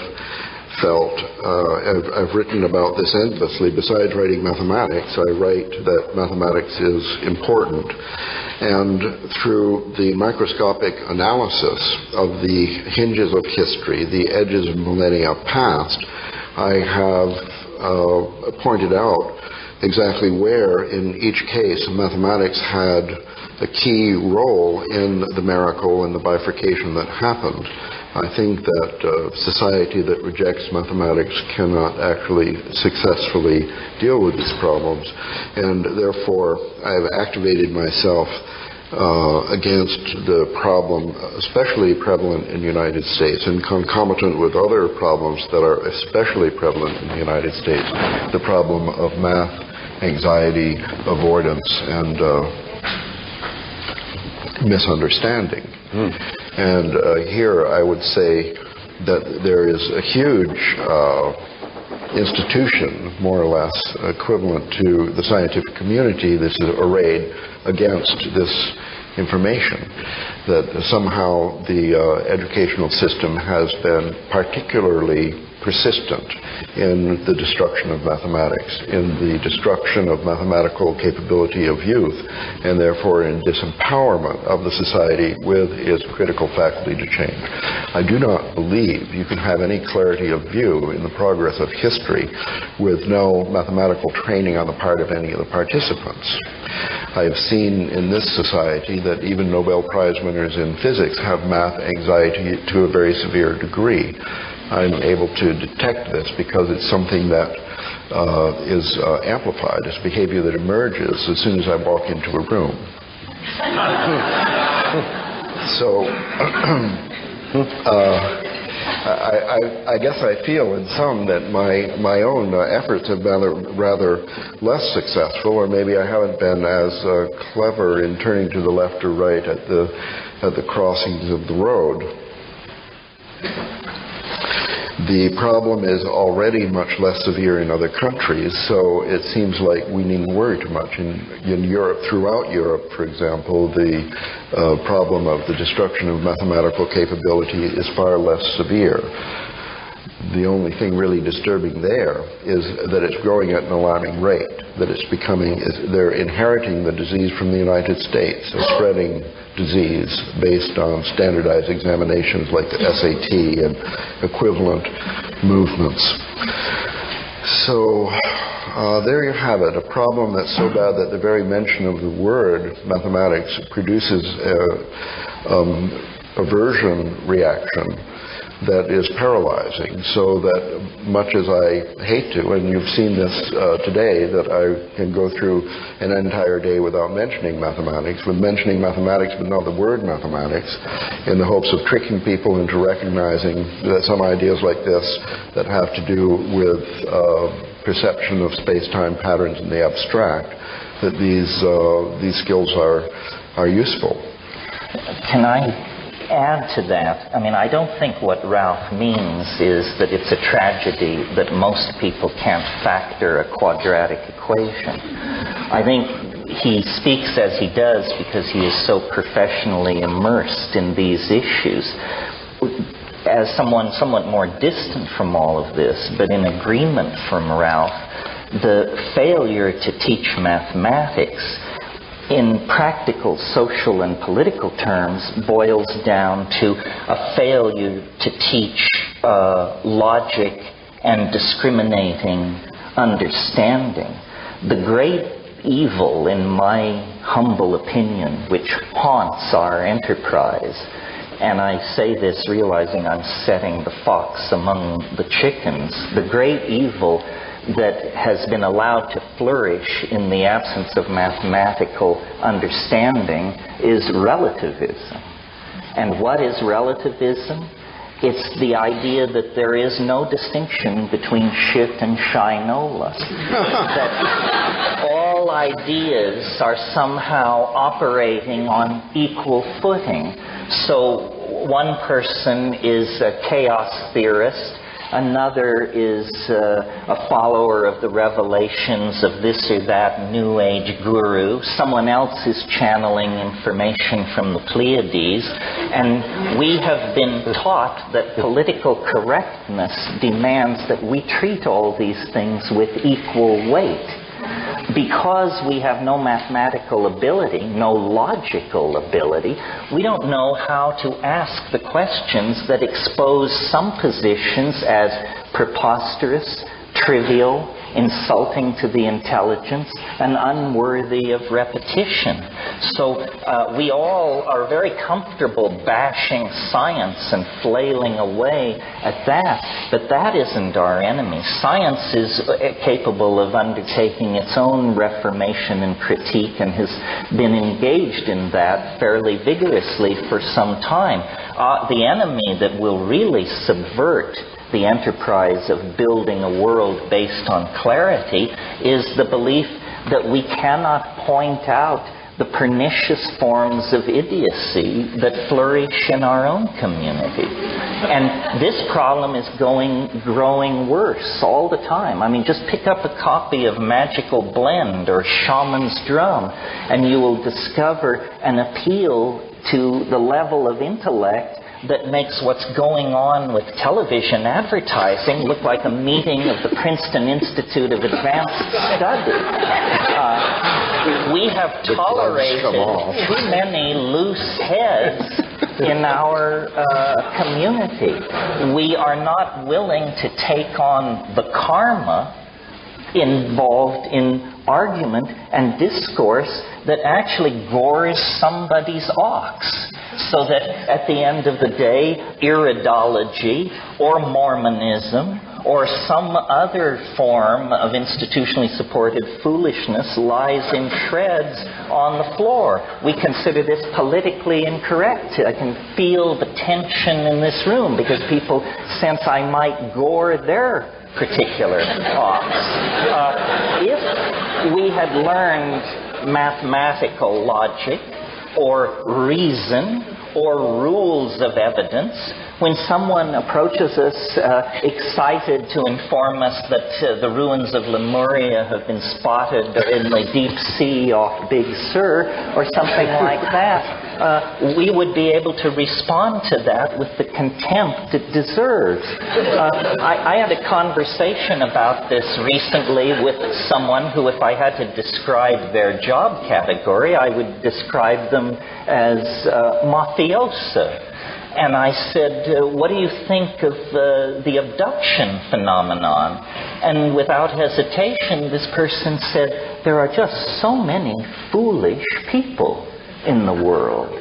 felt, I've written about this endlessly. Besides writing mathematics, I write that mathematics is important. And through the microscopic analysis of the hinges of history, the edges of millennia past, I have pointed out exactly where in each case mathematics had a key role in the miracle and the bifurcation that happened. I think that society that rejects mathematics cannot actually successfully deal with these problems, and therefore I've activated myself against the problem especially prevalent in the United States, and concomitant with other problems that are especially prevalent in the United States, the problem of math, anxiety, avoidance, and misunderstanding. And here I would say that there is a huge institution, more or less equivalent to the scientific community, this is arrayed against this information, that somehow the educational system has been particularly persistent in the destruction of mathematics, in the destruction of mathematical capability of youth, and therefore in disempowerment of the society with its critical faculty to change. I do not believe you can have any clarity of view in the progress of history with no mathematical training on the part of any of the participants. I have seen in this society that even Nobel Prize winners in physics have math anxiety to a very severe degree. I'm able to detect this because it's something that is amplified. It's behavior that emerges as soon as I walk into a room. So I guess I feel in some that my own efforts have been rather less successful, or maybe I haven't been as clever in turning to the left or right at the crossings of the road. The problem is already much less severe in other countries, so it seems like we needn't worry too much. In Europe, throughout Europe, for example, the problem of the destruction of mathematical capability is far less severe. The only thing really disturbing there is that it's growing at an alarming rate, that it's they're inheriting the disease from the United States, a spreading disease based on standardized examinations like the SAT and equivalent movements. So there you have it, a problem that's so bad that the very mention of the word mathematics produces an aversion reaction that is paralyzing, so that much as I hate to, and you've seen this today, that I can go through an entire day without mentioning mathematics, but not the word mathematics, in the hopes of tricking people into recognizing that some ideas like this that have to do with perception of space-time patterns in the abstract, that these skills are useful. Can I add to that? I mean, I don't think what Ralph means is that it's a tragedy that most people can't factor a quadratic equation. I think he speaks as he does because he is so professionally immersed in these issues. As someone somewhat more distant from all of this, but in agreement from Ralph, the failure to teach mathematics in practical, social, and political terms boils down to a failure to teach logic and discriminating understanding. The great evil, in my humble opinion, which haunts our enterprise, and I say this realizing I'm setting the fox among the chickens, the great evil that has been allowed to flourish in the absence of mathematical understanding is relativism. And what is relativism? It's the idea that there is no distinction between shit and shinola. That all ideas are somehow operating on equal footing. So one person is a chaos theorist, another is a follower of the revelations of this or that New Age guru. Someone else is channeling information from the Pleiades. And we have been taught that political correctness demands that we treat all these things with equal weight. Because we have no mathematical ability, no logical ability, we don't know how to ask the questions that expose some positions as preposterous, trivial, insulting to the intelligence, and unworthy of repetition. So we all are very comfortable bashing science and flailing away at that, but that isn't our enemy. Science is capable of undertaking its own reformation and critique, and has been engaged in that fairly vigorously for some time. The enemy that will really subvert the enterprise of building a world based on clarity is the belief that we cannot point out the pernicious forms of idiocy that flourish in our own community. And this problem is growing worse all the time. I mean, just pick up a copy of Magical Blend or Shaman's Drum, and you will discover an appeal to the level of intellect that makes what's going on with television advertising look like a meeting of the Princeton Institute of Advanced Study. We have tolerated too many loose heads in our community. We are not willing to take on the karma involved in argument and discourse that actually gores somebody's ox, so that at the end of the day, iridology or Mormonism or some other form of institutionally supported foolishness lies in shreds on the floor. We consider this politically incorrect. I can feel the tension in this room because people sense I might gore their particular ox. If we had learned mathematical logic or reason or rules of evidence. When someone approaches us excited to inform us that the ruins of Lemuria have been spotted in the deep sea off Big Sur or something like that, we would be able to respond to that with the contempt it deserves. I had a conversation about this recently with someone who, if I had to describe their job category, I would describe them as mafiosa. And I said, what do you think of the abduction phenomenon? And without hesitation, this person said, there are just so many foolish people in the world.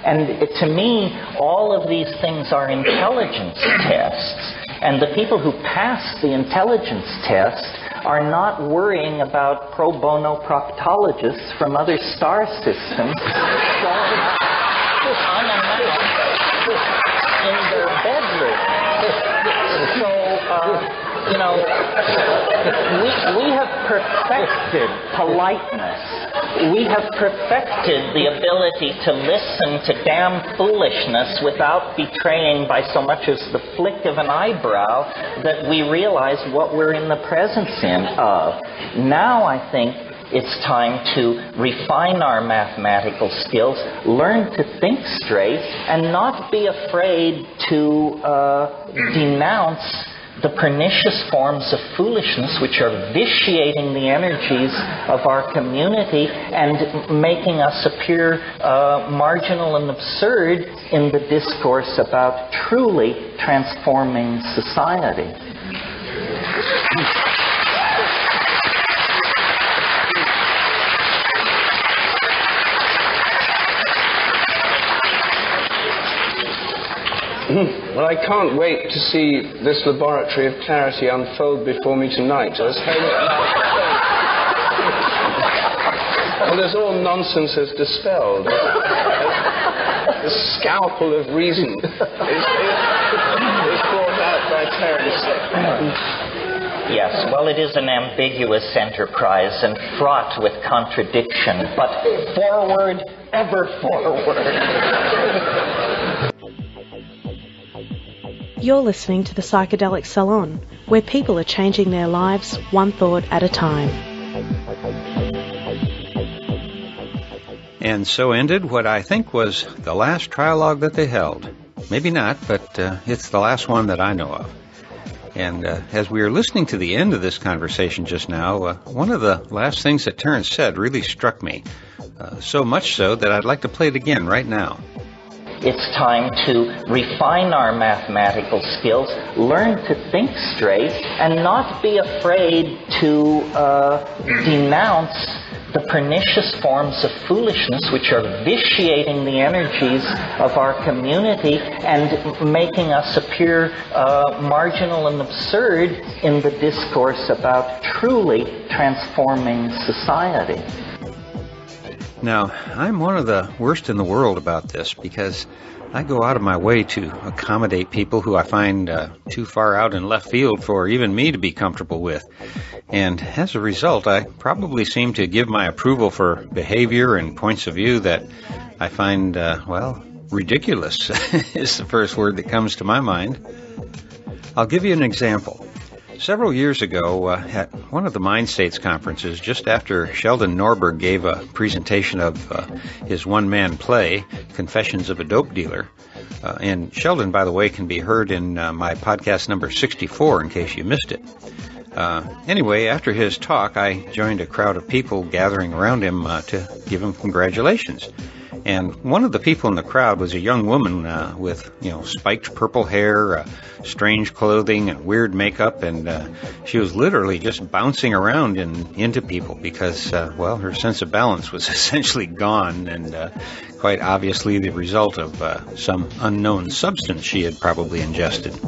And to me, all of these things are intelligence tests. And the people who pass the intelligence test are not worrying about pro bono proctologists from other star systems unannounced in their bedroom. So, we have perfected politeness. We have perfected the ability to listen to damn foolishness without betraying by so much as the flick of an eyebrow that we realize what we're in the presence of. Now I think it's time to refine our mathematical skills, learn to think straight, and not be afraid to denounce the pernicious forms of foolishness which are vitiating the energies of our community and making us appear marginal and absurd in the discourse about truly transforming society. Well, I can't wait to see this laboratory of clarity unfold before me tonight. Well, there's all nonsense is dispelled. The scalpel of reason is brought out by Terence. Yes, well, it is an ambiguous enterprise and fraught with contradiction, but forward, ever forward. You're listening to the Psychedelic Salon, where people are changing their lives one thought at a time. And so ended what I think was the last trialogue that they held. Maybe not, but it's the last one that I know of. And as we were listening to the end of this conversation just now, one of the last things that Terence said really struck me, so much so that I'd like to play it again right now. It's time to refine our mathematical skills, learn to think straight, and not be afraid to denounce the pernicious forms of foolishness which are vitiating the energies of our community and making us appear marginal and absurd in the discourse about truly transforming society. Now, I'm one of the worst in the world about this because I go out of my way to accommodate people who I find too far out in left field for even me to be comfortable with. And as a result, I probably seem to give my approval for behavior and points of view that I find, ridiculous is the first word that comes to my mind. I'll give you an example. Several years ago, at one of the Mind States conferences, just after Sheldon Norberg gave a presentation of his one-man play, Confessions of a Dope Dealer, and Sheldon, by the way, can be heard in my podcast number 64, in case you missed it. Anyway, after his talk, I joined a crowd of people gathering around him to give him congratulations. And one of the people in the crowd was a young woman with, spiked purple hair, strange clothing, and weird makeup. And she was literally just bouncing around into people because, her sense of balance was essentially gone and quite obviously the result of some unknown substance she had probably ingested.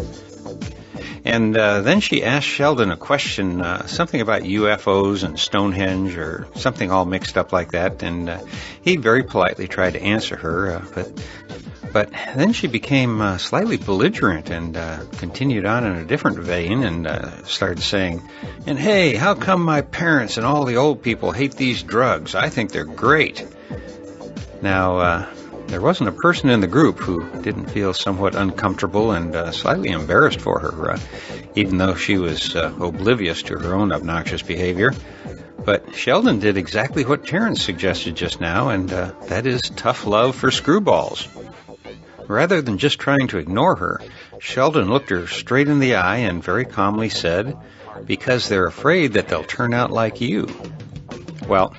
And then she asked Sheldon a question, something about UFOs and Stonehenge or something all mixed up like that. And he very politely tried to answer her, but then she became slightly belligerent and continued on in a different vein and started saying, and hey, how come my parents and all the old people hate these drugs? I think they're great. Now, there wasn't a person in the group who didn't feel somewhat uncomfortable and slightly embarrassed for her, even though she was oblivious to her own obnoxious behavior. But Sheldon did exactly what Terrence suggested just now, and that is tough love for screwballs. Rather than just trying to ignore her, Sheldon looked her straight in the eye and very calmly said, "Because they're afraid that they'll turn out like you." Well,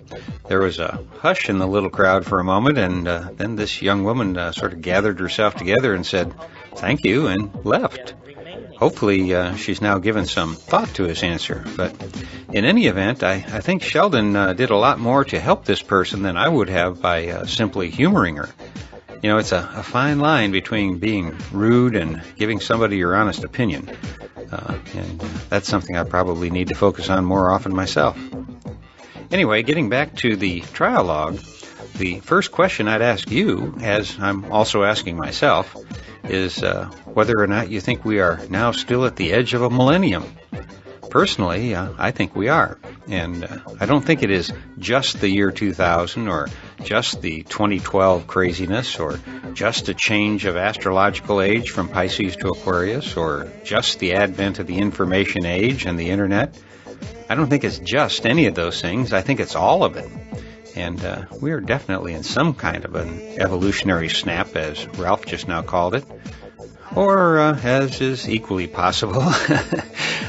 there was a hush in the little crowd for a moment, and then this young woman sort of gathered herself together and said, "Thank you," and left. Hopefully, she's now given some thought to his answer. But in any event, I think Sheldon did a lot more to help this person than I would have by simply humoring her. You know, it's a fine line between being rude and giving somebody your honest opinion. And that's something I probably need to focus on more often myself. Anyway, getting back to the trial log, the first question I'd ask you, as I'm also asking myself, is whether or not you think we are now still at the edge of a millennium. Personally, I think we are. And I don't think it is just the year 2000 or just the 2012 craziness or just a change of astrological age from Pisces to Aquarius or just the advent of the information age and the internet. I don't think it's just any of those things. I think it's all of it. And we are definitely in some kind of an evolutionary snap, as Ralph just now called it. Or, as is equally possible,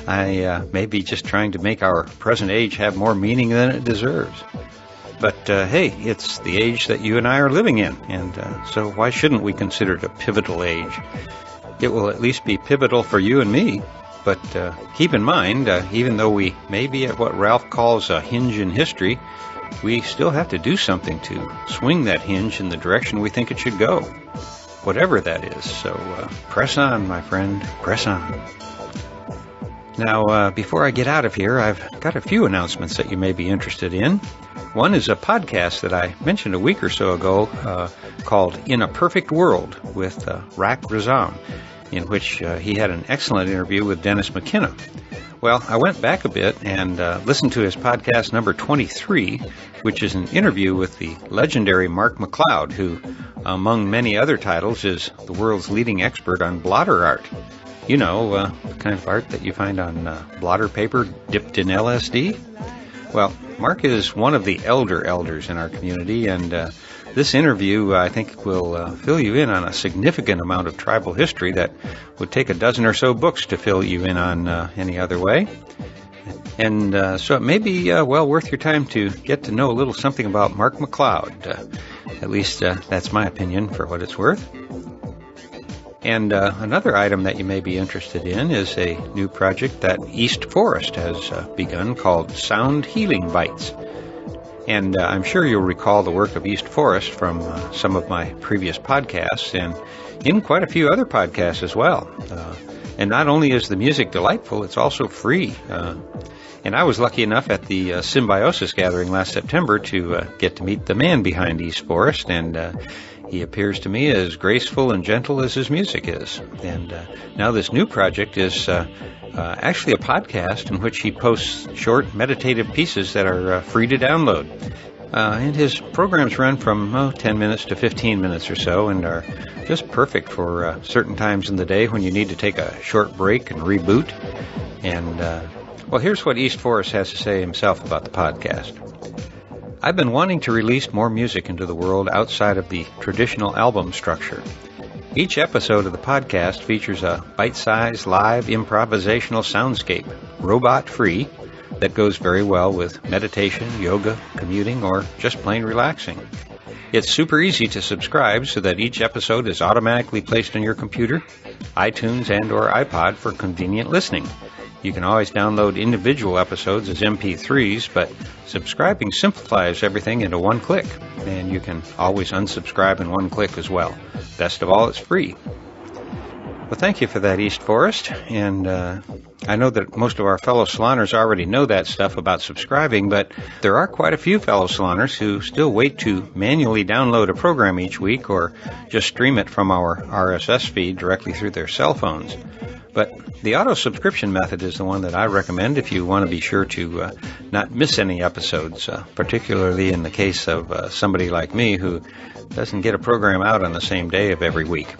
I may be just trying to make our present age have more meaning than it deserves. But, hey, it's the age that you and I are living in, and so why shouldn't we consider it a pivotal age? It will at least be pivotal for you and me. But keep in mind, even though we may be at what Ralph calls a hinge in history, we still have to do something to swing that hinge in the direction we think it should go, whatever that is. So press on, my friend, press on. Now, before I get out of here, I've got a few announcements that you may be interested in. One is a podcast that I mentioned a week or so ago called In a Perfect World with Rak Razam, in which he had an excellent interview with Dennis McKenna. Well, I went back a bit and listened to his podcast number 23, which is an interview with the legendary Mark McCloud, who, among many other titles, is the world's leading expert on blotter art. You know, the kind of art that you find on blotter paper dipped in LSD. Well, Mark is one of the elders in our community, and this interview, I think, will fill you in on a significant amount of tribal history that would take a dozen or so books to fill you in on any other way. And so it may be well worth your time to get to know a little something about Mark McCloud. At least that's my opinion, for what it's worth. And another item that you may be interested in is a new project that East Forest has begun called Sound Healing Bites. And I'm sure you'll recall the work of East Forest from some of my previous podcasts and in quite a few other podcasts as well. And not only is the music delightful, it's also free. And I was lucky enough at the Symbiosis gathering last September to get to meet the man behind East Forest, and he appears to me as graceful and gentle as his music is. And now this new project is actually a podcast in which he posts short meditative pieces that are free to download. And his programs run from 10 minutes to 15 minutes or so and are just perfect for certain times in the day when you need to take a short break and reboot. And, well, here's what East Forest has to say himself about the podcast. I've been wanting to release more music into the world outside of the traditional album structure. Each episode of the podcast features a bite-sized live improvisational soundscape, robot-free, that goes very well with meditation, yoga, commuting, or just plain relaxing. It's super easy to subscribe so that each episode is automatically placed on your computer, iTunes, and or iPod for convenient listening. You can always download individual episodes as MP3s, but subscribing simplifies everything into one click, and you can always unsubscribe in one click as well. Best of all, it's free. Well, thank you for that, East Forest, and I know that most of our fellow saloners already know that stuff about subscribing, but there are quite a few fellow saloners who still wait to manually download a program each week or just stream it from our RSS feed directly through their cell phones. But the auto subscription method is the one that I recommend if you want to be sure to not miss any episodes, particularly in the case of somebody like me who doesn't get a program out on the same day of every week.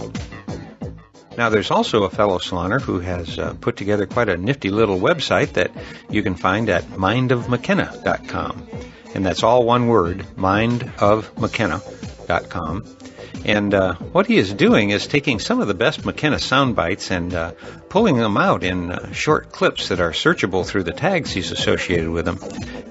Now, there's also a fellow saloner who has put together quite a nifty little website that you can find at mindofmckenna.com. And that's all one word, mindofmckenna.com. And what he is doing is taking some of the best McKenna sound bites and pulling them out in short clips that are searchable through the tags he's associated with them.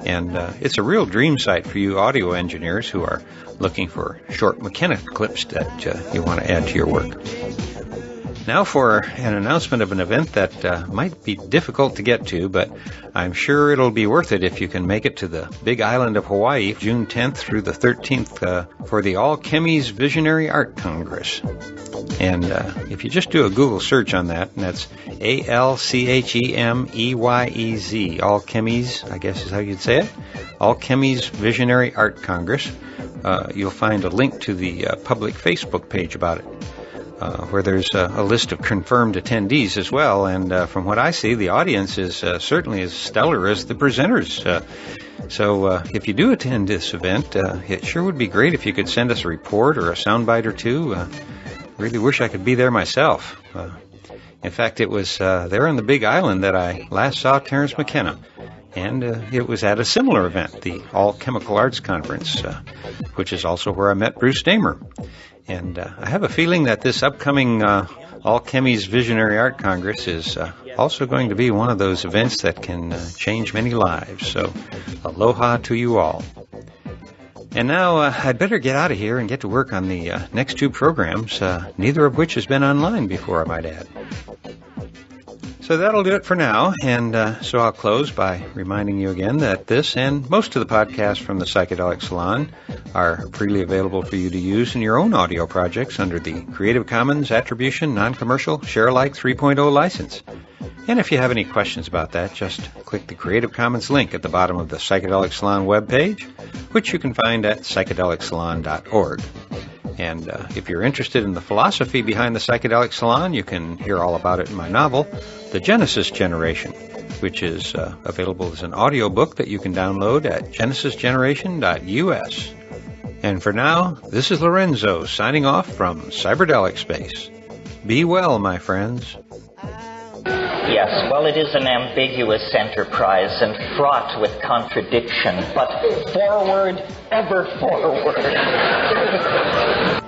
And it's a real dream site for you audio engineers who are looking for short McKenna clips that you want to add to your work. Now for an announcement of an event that might be difficult to get to, but I'm sure it'll be worth it if you can make it to the big island of Hawaii, June 10th through the 13th for the All Chemies Visionary Art Congress. And if you just do a Google search on that, and that's ALCHEMEYEZ, All Chemies, I guess is how you'd say it, All Chemies Visionary Art Congress, you'll find a link to the public Facebook page about it. Where there's a list of confirmed attendees as well, and from what I see, the audience is certainly as stellar as the presenters. So if you do attend this event, it sure would be great if you could send us a report or a soundbite or two. Really wish I could be there myself. In fact, it was there on the Big Island that I last saw Terence McKenna, and it was at a similar event, the All Chemical Arts Conference, which is also where I met Bruce Damer. And I have a feeling that this upcoming All Chemies Visionary Art Congress is also going to be one of those events that can change many lives. So, aloha to you all. And now I'd better get out of here and get to work on the next two programs, neither of which has been online before, I might add. So that'll do it for now, and so I'll close by reminding you again that this and most of the podcasts from the Psychedelic Salon are freely available for you to use in your own audio projects under the Creative Commons Attribution Non-Commercial Share-alike 3.0 license. And if you have any questions about that, just click the Creative Commons link at the bottom of the Psychedelic Salon webpage, which you can find at psychedelicsalon.org. And if you're interested in the philosophy behind the Psychedelic Salon, you can hear all about it in my novel, The Genesis Generation, which is available as an audiobook that you can download at genesisgeneration.us. And for now, this is Lorenzo signing off from Cyberdelic Space. Be well, my friends. Yes, well, it is an ambiguous enterprise and fraught with contradiction, but forward, ever forward.